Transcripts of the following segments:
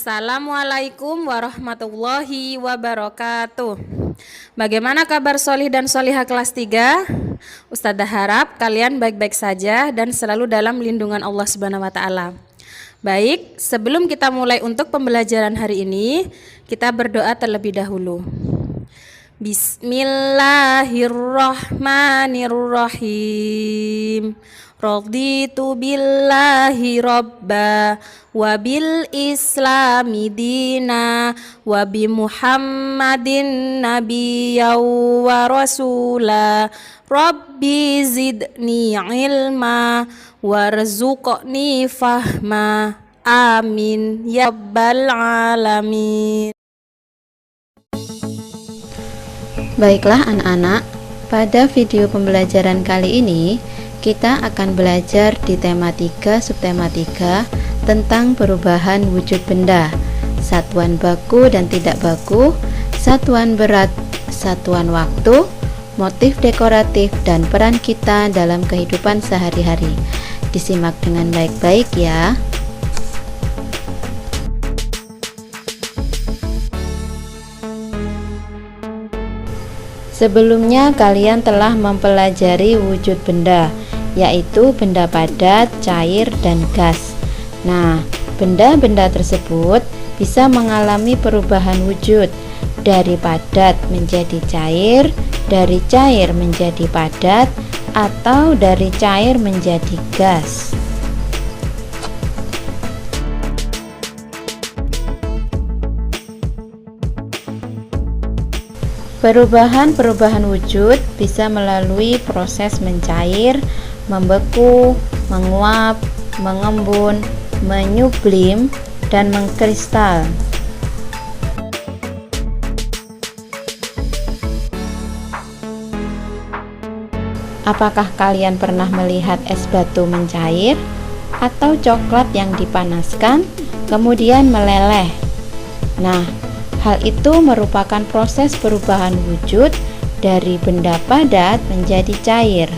Assalamualaikum warahmatullahi wabarakatuh. Bagaimana kabar solih dan solihah kelas 3? Ustadzah harap kalian baik-baik saja dan selalu dalam lindungan Allah Subhanahu wa Ta'ala. Baik, sebelum kita mulai untuk pembelajaran hari ini, kita berdoa terlebih dahulu. Bismillahirrahmanirrahim. Raditu billahi robba wa bil islami dina wa bi muhammadin nabiyya wa rasula rabbi zidni ilma warzuqni fahma amin ya rabbal alamin. Baiklah anak-anak, pada video pembelajaran kali ini kita akan belajar di tema 3 subtema 3 tentang perubahan wujud benda, satuan baku dan tidak baku, satuan berat, satuan waktu, motif dekoratif, dan peran kita dalam kehidupan sehari-hari. Disimak dengan baik-baik ya. Sebelumnya kalian telah mempelajari wujud benda, yaitu benda padat, cair, dan gas. Nah, benda-benda tersebut bisa mengalami perubahan wujud dari padat menjadi cair, dari cair menjadi padat, atau dari cair menjadi gas. Perubahan-perubahan wujud bisa melalui proses mencair, membeku, menguap, mengembun, menyublim, dan mengkristal. Apakah kalian pernah melihat es batu mencair atau coklat yang dipanaskan kemudian meleleh? Nah, hal itu merupakan proses perubahan wujud dari benda padat menjadi cair.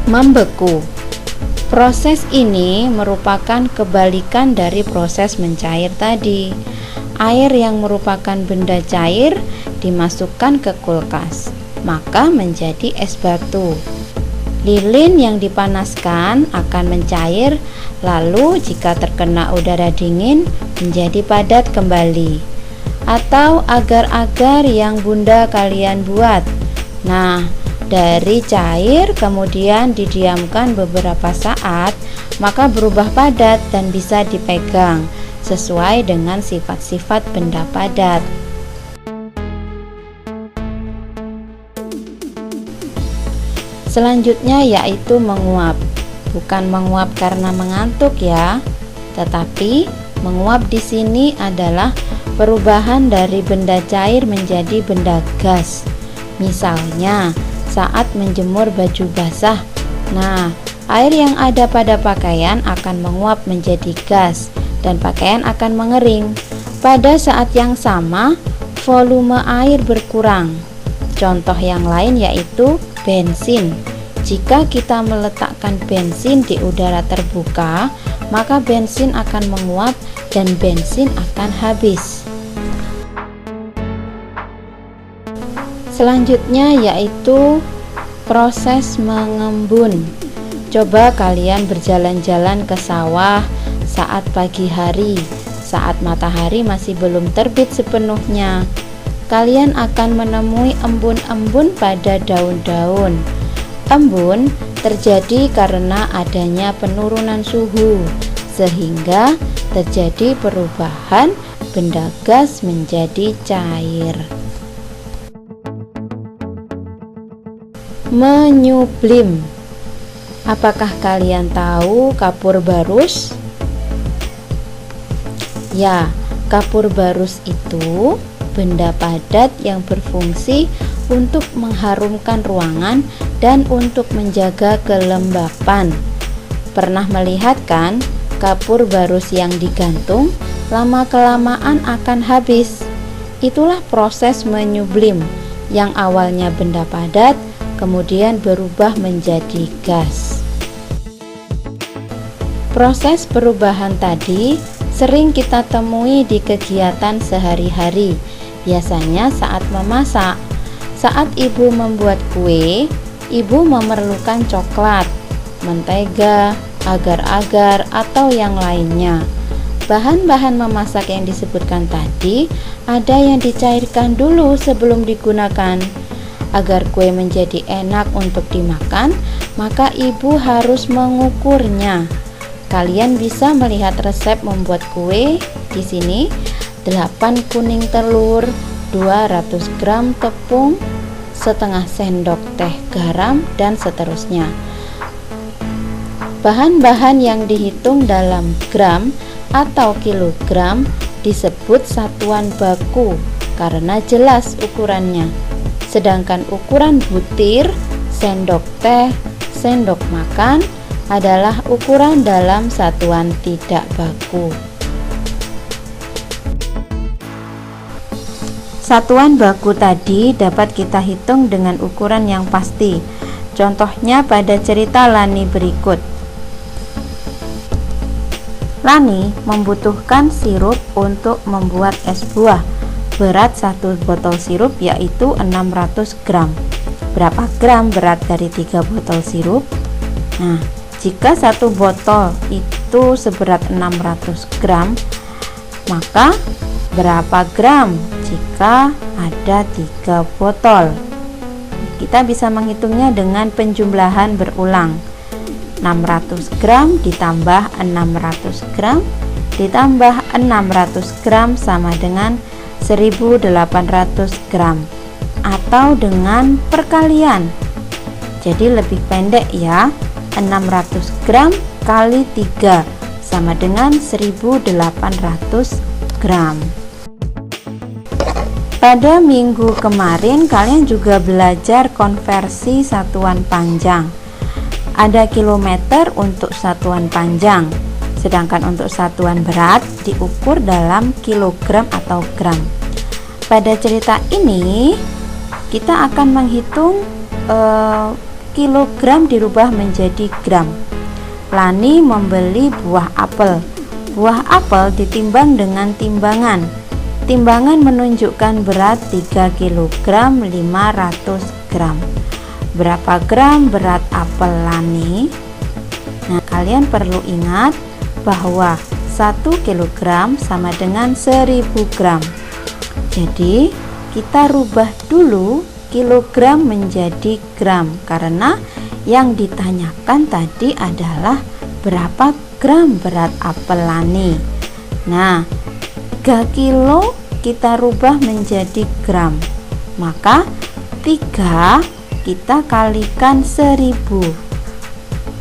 Membeku. Proses ini merupakan kebalikan dari proses mencair tadi. Air yang merupakan benda cair dimasukkan ke kulkas, maka menjadi es batu. Lilin yang dipanaskan akan mencair, lalu jika terkena udara dingin menjadi padat kembali. Atau agar-agar yang bunda kalian buat. Nah, dari cair kemudian didiamkan beberapa saat, maka berubah padat dan bisa dipegang sesuai dengan sifat-sifat benda padat. Selanjutnya yaitu menguap. Bukan menguap karena mengantuk ya, tetapi menguap di sini adalah perubahan dari benda cair menjadi benda gas. Misalnya, saat menjemur baju basah, nah, air yang ada pada pakaian akan menguap menjadi gas dan pakaian akan mengering. Pada saat yang sama, volume air berkurang. Contoh yang lain yaitu bensin. Jika kita meletakkan bensin di udara terbuka, maka bensin akan menguap dan bensin akan habis. Selanjutnya yaitu proses mengembun. Coba kalian berjalan-jalan ke sawah saat pagi hari, saat matahari masih belum terbit sepenuhnya. Kalian akan menemui embun-embun pada daun-daun. Embun terjadi karena adanya penurunan suhu, sehingga terjadi perubahan benda gas menjadi cair. Menyublim. Apakah kalian tahu kapur barus? Ya, kapur barus itu benda padat yang berfungsi untuk mengharumkan ruangan dan untuk menjaga kelembapan. Pernah melihat kan kapur barus yang digantung lama-kelamaan akan habis. Itulah proses menyublim yang awalnya benda padat kemudian berubah menjadi gas. Proses perubahan tadi sering kita temui di kegiatan sehari-hari, biasanya saat memasak. Saat ibu membuat kue, ibu memerlukan coklat, mentega, agar-agar, atau yang lainnya. Bahan-bahan memasak yang disebutkan tadi ada yang dicairkan dulu sebelum digunakan. Agar kue menjadi enak untuk dimakan, maka ibu harus mengukurnya. Kalian bisa melihat resep membuat kue di sini. 8 kuning telur, 200 gram tepung, setengah sendok teh garam, dan seterusnya. Bahan-bahan yang dihitung dalam gram atau kilogram disebut satuan baku karena jelas ukurannya. Sedangkan ukuran butir, sendok teh, sendok makan adalah ukuran dalam satuan tidak baku. Satuan baku tadi dapat kita hitung dengan ukuran yang pasti. Contohnya pada cerita Lani berikut. Lani membutuhkan sirup untuk membuat es buah. Berat 1 botol sirup yaitu 600 gram. Berapa gram berat dari 3 botol sirup? Nah, jika 1 botol itu seberat 600 gram, maka berapa gram jika ada 3 botol? Kita bisa menghitungnya dengan penjumlahan berulang. 600 gram ditambah 600 gram ditambah 600 gram sama dengan 1800 gram, atau dengan perkalian. Jadi lebih pendek ya. 600 gram kali 3 sama dengan 1800 gram. Pada minggu kemarin kalian juga belajar konversi satuan panjang. Ada kilometer untuk satuan panjang, sedangkan untuk satuan berat diukur dalam kilogram atau gram. Pada cerita ini kita akan menghitung kilogram dirubah menjadi gram. Lani membeli buah apel. Buah apel ditimbang dengan timbangan. Timbangan menunjukkan berat 3 kg 500 gram. Berapa gram berat apel Lani? Nah, kalian perlu ingat bahwa 1 kg sama dengan 1000 gram. Jadi, kita rubah dulu kilogram menjadi gram karena yang ditanyakan tadi adalah berapa gram berat apel Lani. Nah, 3 kilo kita rubah menjadi gram, maka 3 kita kalikan 1000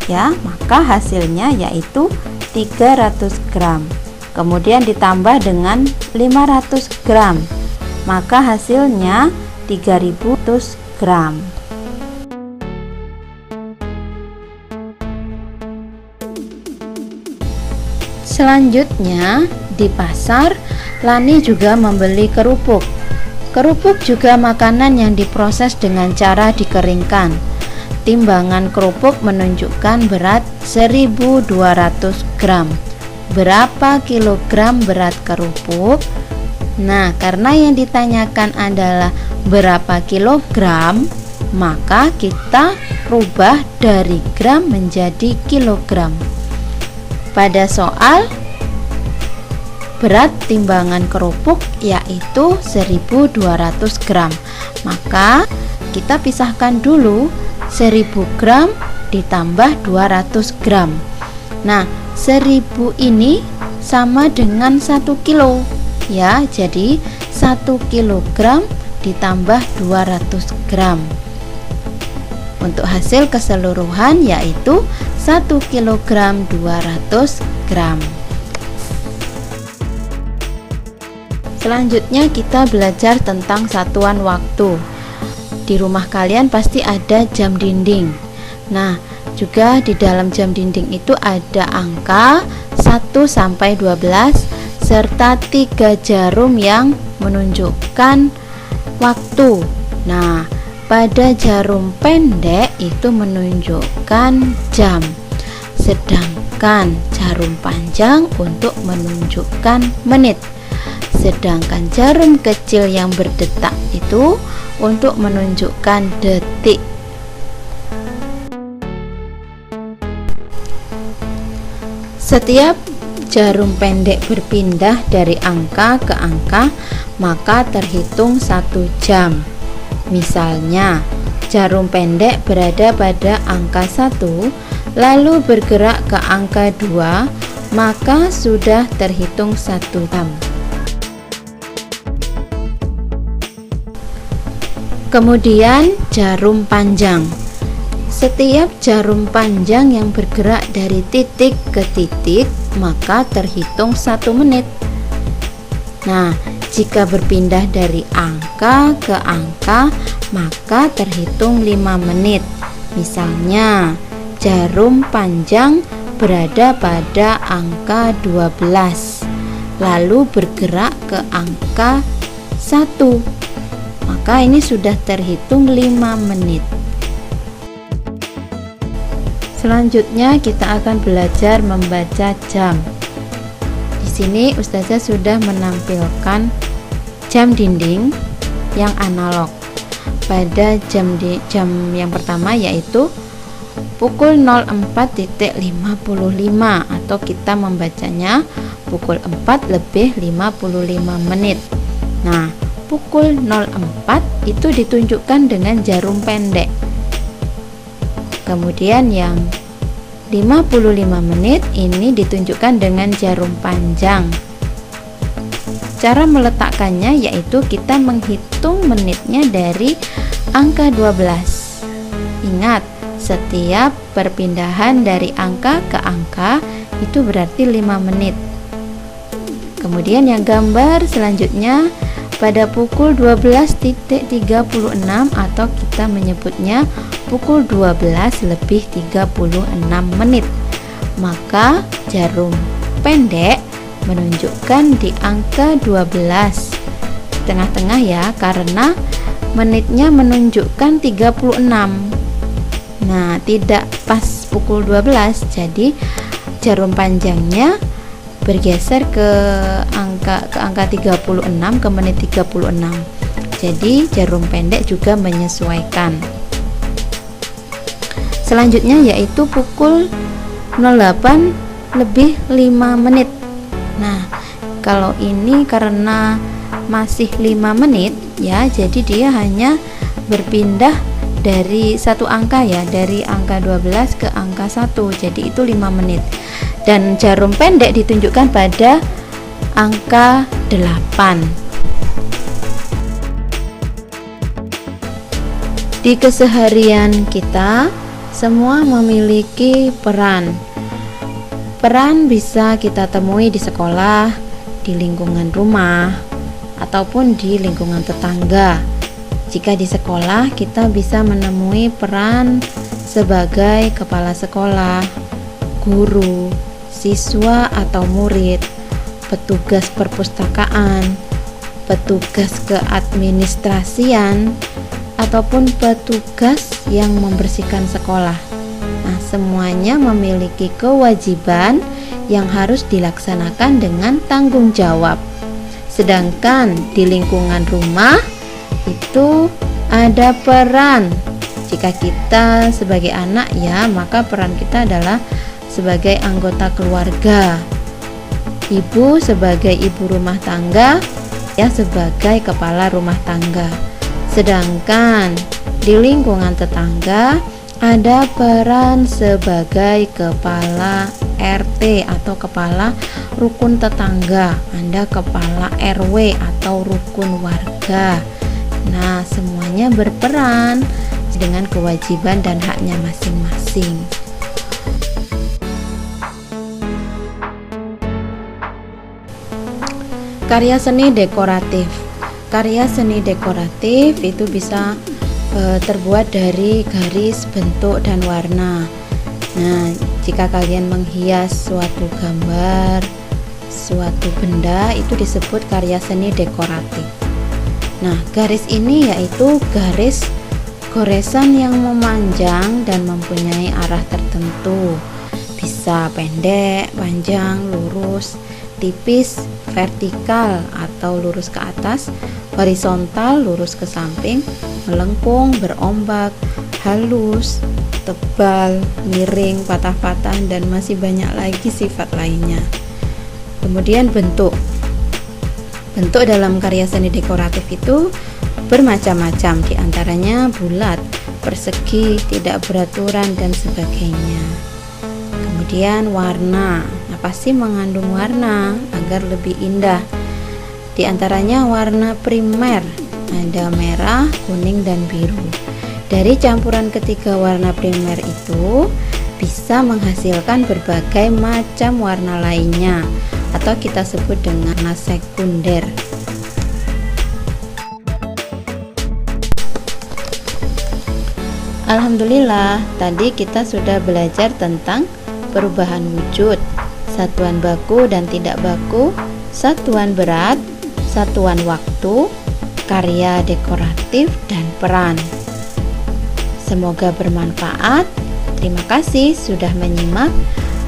ya, maka hasilnya yaitu 300 gram. Kemudian ditambah dengan 500 gram, maka hasilnya 3000 gram. Selanjutnya di pasar Lani juga membeli kerupuk. Kerupuk juga makanan yang diproses dengan cara dikeringkan. Timbangan kerupuk menunjukkan berat 1200 gram. Berapa kilogram berat kerupuk? Nah, karena yang ditanyakan adalah berapa kilogram, maka kita rubah dari gram menjadi kilogram. Pada soal berat timbangan kerupuk yaitu 1200 gram, maka kita pisahkan dulu 1000 gram ditambah 200 gram. Nah, 1000 ini sama dengan 1 kilo ya, jadi 1 kilogram ditambah 200 gram. Untuk hasil keseluruhan yaitu 1 kilogram 200 gram. Selanjutnya kita belajar tentang satuan waktu. Di rumah kalian pasti ada jam dinding. Nah, juga di dalam jam dinding itu ada angka 1 sampai 12 serta 3 jarum yang menunjukkan waktu. Nah, pada jarum pendek itu menunjukkan jam, sedangkan jarum panjang untuk menunjukkan menit. Sedangkan jarum kecil yang berdetak itu untuk menunjukkan detik. Setiap jarum pendek berpindah dari angka ke angka, maka terhitung 1 jam. Misalnya, jarum pendek berada pada angka 1, lalu bergerak ke angka 2, maka sudah terhitung 1 jam. Kemudian jarum panjang. Setiap jarum panjang yang bergerak dari titik ke titik, maka terhitung 1 menit. Nah, jika berpindah dari angka ke angka, maka terhitung 5 menit. Misalnya, jarum panjang berada pada angka 12, lalu bergerak ke angka 1, maka ini sudah terhitung 5 menit. Selanjutnya kita akan belajar membaca jam. Di sini Ustazah sudah menampilkan jam dinding yang analog. Pada jam yang pertama yaitu pukul 04.55 atau kita membacanya pukul 4 lebih 55 menit. Nah, pukul 04 itu ditunjukkan dengan jarum pendek. Kemudian yang 55 menit ini ditunjukkan dengan jarum panjang. Cara meletakkannya yaitu kita menghitung menitnya dari angka 12. Ingat, setiap perpindahan dari angka ke angka itu berarti 5 menit. Kemudian yang gambar selanjutnya pada pukul 12.36 atau kita menyebutnya pukul 12 lebih 36 menit, maka jarum pendek menunjukkan di angka 12 tengah-tengah ya, karena menitnya menunjukkan 36. Nah, tidak pas pukul 12, jadi jarum panjangnya bergeser ke angka 36, ke menit 36. Jadi jarum pendek juga menyesuaikan. Selanjutnya yaitu pukul 08 lebih 5 menit. Nah, kalau ini karena masih 5 menit ya, jadi dia hanya berpindah dari satu angka ya, dari angka 12 ke angka 1. Jadi itu 5 menit. Dan jarum pendek ditunjukkan pada angka 8. Di keseharian kita semua memiliki peran. Peran bisa kita temui di sekolah, di lingkungan rumah, ataupun di lingkungan tetangga. Jika di sekolah, kita bisa menemui peran sebagai kepala sekolah, guru, siswa atau murid, petugas perpustakaan, petugas keadministrasian, ataupun petugas yang membersihkan sekolah. Nah, semuanya memiliki kewajiban yang harus dilaksanakan dengan tanggung jawab. Sedangkan di lingkungan rumah itu ada peran. Jika kita sebagai anak ya, maka peran kita adalah sebagai anggota keluarga. Ibu sebagai ibu rumah tangga, ya sebagai kepala rumah tangga. Sedangkan di lingkungan tetangga ada peran sebagai kepala RT atau kepala rukun tetangga. Anda kepala RW atau rukun warga. Nah, semuanya berperan dengan kewajiban dan haknya masing-masing. Karya seni dekoratif. Karya seni dekoratif itu bisa terbuat dari garis, bentuk, dan warna. Nah, jika kalian menghias suatu gambar, suatu benda, itu disebut karya seni dekoratif. Nah, garis ini yaitu garis Goresan yang memanjang dan mempunyai arah tertentu, bisa pendek, panjang, lurus, tipis, vertikal atau lurus ke atas, horizontal, lurus ke samping, melengkung, berombak, halus, tebal, miring, patah-patah, dan masih banyak lagi sifat lainnya. Kemudian bentuk dalam karya seni dekoratif itu bermacam-macam, diantaranya bulat, persegi, tidak beraturan, dan sebagainya. Kemudian warna, pasti mengandung warna agar lebih indah. Di antaranya warna primer, ada merah, kuning, dan biru. Dari campuran ketiga warna primer itu bisa menghasilkan berbagai macam warna lainnya, atau kita sebut dengan warna sekunder. Alhamdulillah, tadi kita sudah belajar tentang perubahan wujud, satuan baku dan tidak baku, satuan berat, satuan waktu, karya dekoratif, dan peran. Semoga bermanfaat. Terima kasih sudah menyimak.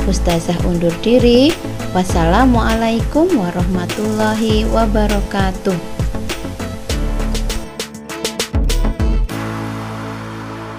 Ustazah undur diri. Wassalamualaikum warahmatullahi wabarakatuh.